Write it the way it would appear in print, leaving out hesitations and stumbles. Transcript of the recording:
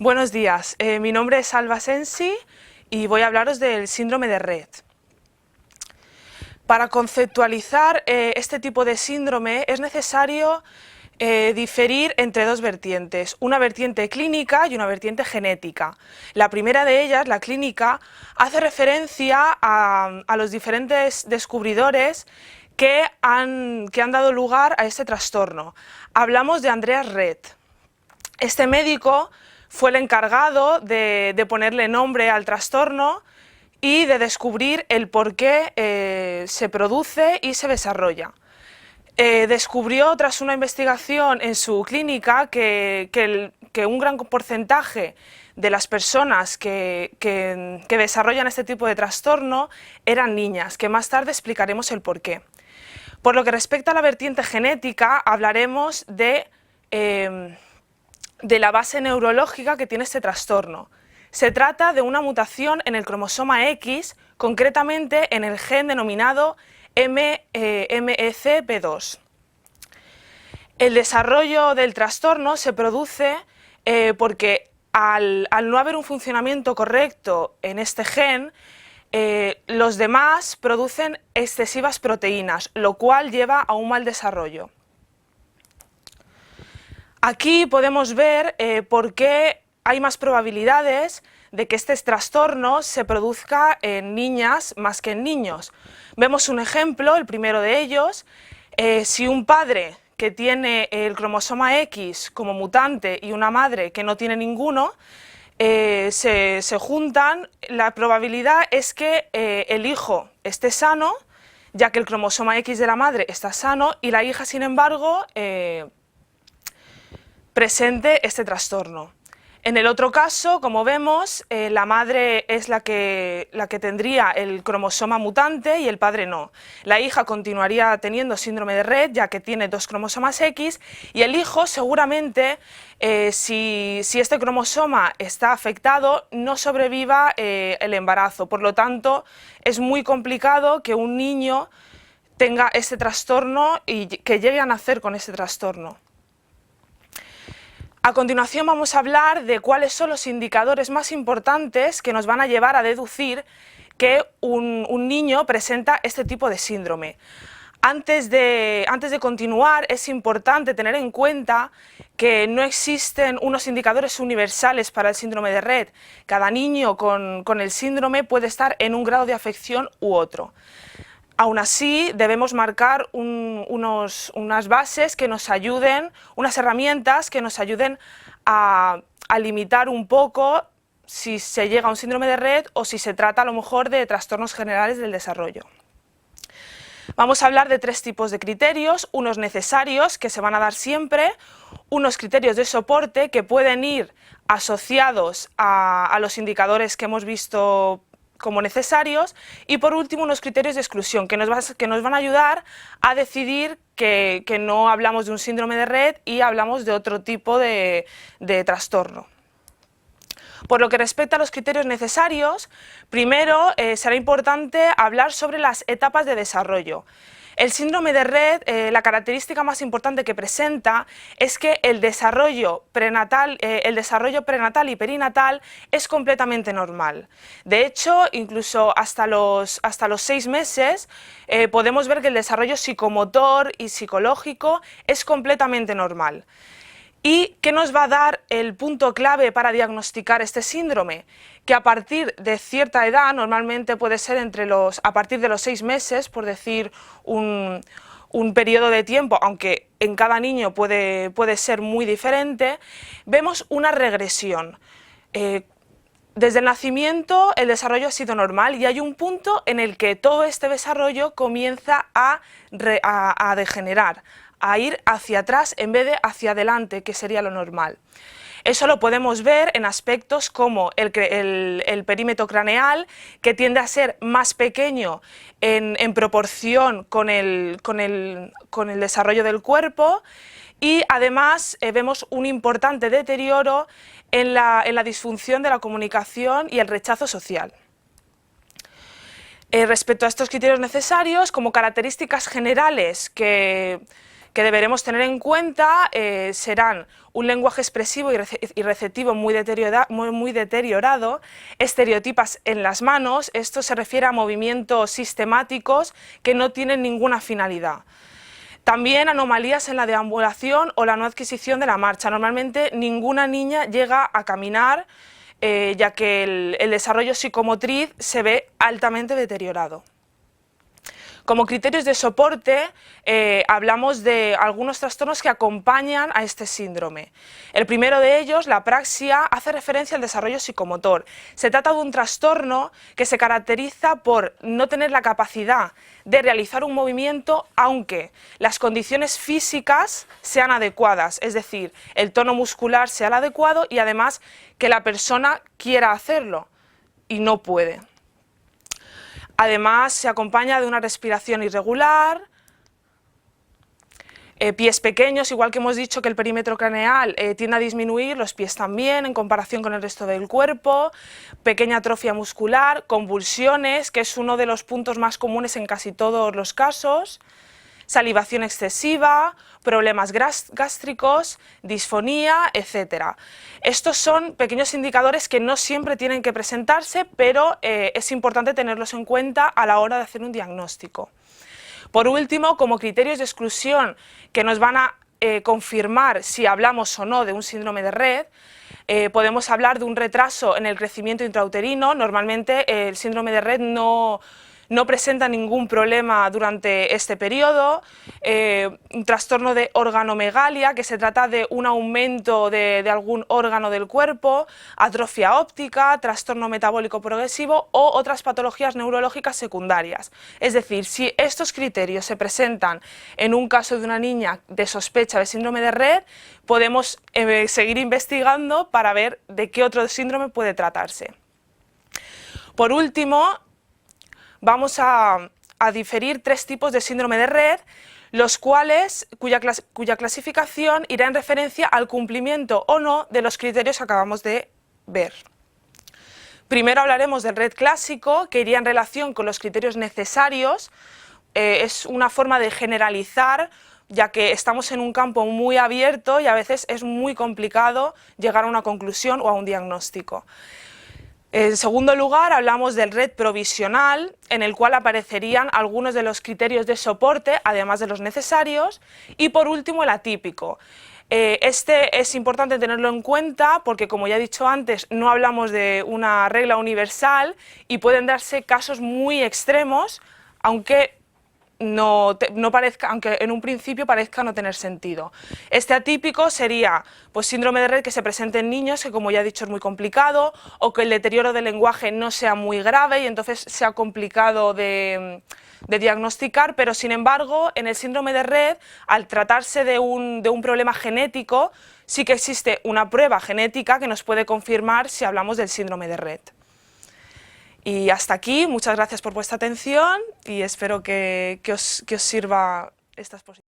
Buenos días, mi nombre es Alba Sensi y voy a hablaros del síndrome de Rett. Para conceptualizar este tipo de síndrome es necesario diferir entre dos vertientes, una vertiente clínica y una vertiente genética. La primera de ellas, la clínica, hace referencia a los diferentes descubridores que han dado lugar a este trastorno. Hablamos de Andreas Rett. Este médico fue el encargado de ponerle nombre al trastorno y de descubrir el por qué se produce y se desarrolla. Descubrió tras una investigación en su clínica que un gran porcentaje de las personas que desarrollan este tipo de trastorno eran niñas, que más tarde explicaremos el por qué. Por lo que respecta a la vertiente genética, hablaremos de la base neurológica que tiene este trastorno. Se trata de una mutación en el cromosoma X, concretamente en el gen denominado MECP2. El desarrollo del trastorno se produce porque al no haber un funcionamiento correcto en este gen, los demás producen excesivas proteínas, lo cual lleva a un mal desarrollo. Aquí podemos ver por qué hay más probabilidades de que este trastorno se produzca en niñas más que en niños. Vemos un ejemplo, el primero de ellos. Si un padre que tiene el cromosoma X como mutante y una madre que no tiene ninguno, se juntan, la probabilidad es que el hijo esté sano, ya que el cromosoma X de la madre está sano, y la hija, sin embargo, presente este trastorno. En el otro caso, como vemos, la madre es la que tendría el cromosoma mutante y el padre no. La hija continuaría teniendo síndrome de Rett, ya que tiene dos cromosomas X, y el hijo seguramente, si este cromosoma está afectado, no sobreviva el embarazo. Por lo tanto, es muy complicado que un niño tenga este trastorno y que llegue a nacer con este trastorno. A continuación vamos a hablar de cuáles son los indicadores más importantes que nos van a llevar a deducir que un niño presenta este tipo de síndrome. Antes de continuar, es importante tener en cuenta que no existen unos indicadores universales para el síndrome de Rett. Cada niño con el síndrome puede estar en un grado de afección u otro. Aún así, debemos marcar unas bases que nos ayuden, unas herramientas que nos ayuden a limitar un poco si se llega a un síndrome de Rett o si se trata a lo mejor de trastornos generales del desarrollo. Vamos a hablar de tres tipos de criterios, unos necesarios que se van a dar siempre, unos criterios de soporte que pueden ir asociados a los indicadores que hemos visto como necesarios, y por último unos criterios de exclusión que nos van a ayudar a decidir que no hablamos de un síndrome de Rett y hablamos de otro tipo de trastorno. Por lo que respecta a los criterios necesarios, primero será importante hablar sobre las etapas de desarrollo. El síndrome de Rett, la característica más importante que presenta es que el desarrollo prenatal y perinatal es completamente normal. De hecho, incluso hasta los 6 meses podemos ver que el desarrollo psicomotor y psicológico es completamente normal. ¿Y qué nos va a dar el punto clave para diagnosticar este síndrome? Que a partir de cierta edad, normalmente puede ser a partir de los 6 meses, por decir un periodo de tiempo, aunque en cada niño puede ser muy diferente, vemos una regresión. Desde el nacimiento el desarrollo ha sido normal y hay un punto en el que todo este desarrollo comienza a degenerar, a ir hacia atrás en vez de hacia adelante, que sería lo normal. Eso lo podemos ver en aspectos como el perímetro craneal, que tiende a ser más pequeño en proporción con el desarrollo del cuerpo, y además vemos un importante deterioro en la disfunción de la comunicación y el rechazo social. Respecto a estos criterios necesarios, como características generales que que deberemos tener en cuenta serán un lenguaje expresivo y receptivo muy deteriorado, estereotipas en las manos, esto se refiere a movimientos sistemáticos que no tienen ninguna finalidad. También anomalías en la deambulación o la no adquisición de la marcha. Normalmente ninguna niña llega a caminar, ya que el desarrollo psicomotriz se ve altamente deteriorado. Como criterios de soporte, hablamos de algunos trastornos que acompañan a este síndrome. El primero de ellos, la apraxia, hace referencia al desarrollo psicomotor. Se trata de un trastorno que se caracteriza por no tener la capacidad de realizar un movimiento aunque las condiciones físicas sean adecuadas, es decir, el tono muscular sea el adecuado y además que la persona quiera hacerlo y no puede. Además, se acompaña de una respiración irregular, pies pequeños, igual que hemos dicho que el perímetro craneal tiende a disminuir, los pies también en comparación con el resto del cuerpo, pequeña atrofia muscular, convulsiones, que es uno de los puntos más comunes en casi todos los casos, salivación excesiva, problemas gástricos, disfonía, etc. Estos son pequeños indicadores que no siempre tienen que presentarse, pero es importante tenerlos en cuenta a la hora de hacer un diagnóstico. Por último, como criterios de exclusión que nos van a confirmar si hablamos o no de un síndrome de Rett, podemos hablar de un retraso en el crecimiento intrauterino. Normalmente el síndrome de Rett no presenta ningún problema durante este periodo, un trastorno de organomegalia, que se trata de un aumento de algún órgano del cuerpo, atrofia óptica, trastorno metabólico progresivo o otras patologías neurológicas secundarias. Es decir, si estos criterios se presentan en un caso de una niña de sospecha de síndrome de Rett, podemos seguir investigando para ver de qué otro síndrome puede tratarse. Por último, vamos a diferir tres tipos de síndrome de Rett, cuya clasificación irá en referencia al cumplimiento o no de los criterios que acabamos de ver. Primero hablaremos del Rett clásico, que iría en relación con los criterios necesarios. Es una forma de generalizar, ya que estamos en un campo muy abierto y a veces es muy complicado llegar a una conclusión o a un diagnóstico. En segundo lugar, hablamos del Rett provisional, en el cual aparecerían algunos de los criterios de soporte, además de los necesarios, y por último el atípico. Este es importante tenerlo en cuenta porque, como ya he dicho antes, no hablamos de una regla universal y pueden darse casos muy extremos, aunque aunque en un principio parezca no tener sentido. Este atípico sería pues, síndrome de Rett que se presente en niños, que como ya he dicho es muy complicado, o que el deterioro del lenguaje no sea muy grave y entonces sea complicado de diagnosticar, pero sin embargo en el síndrome de Rett, al tratarse de un problema genético, sí que existe una prueba genética que nos puede confirmar si hablamos del síndrome de Rett. Y hasta aquí, muchas gracias por vuestra atención y espero que os sirva esta exposición.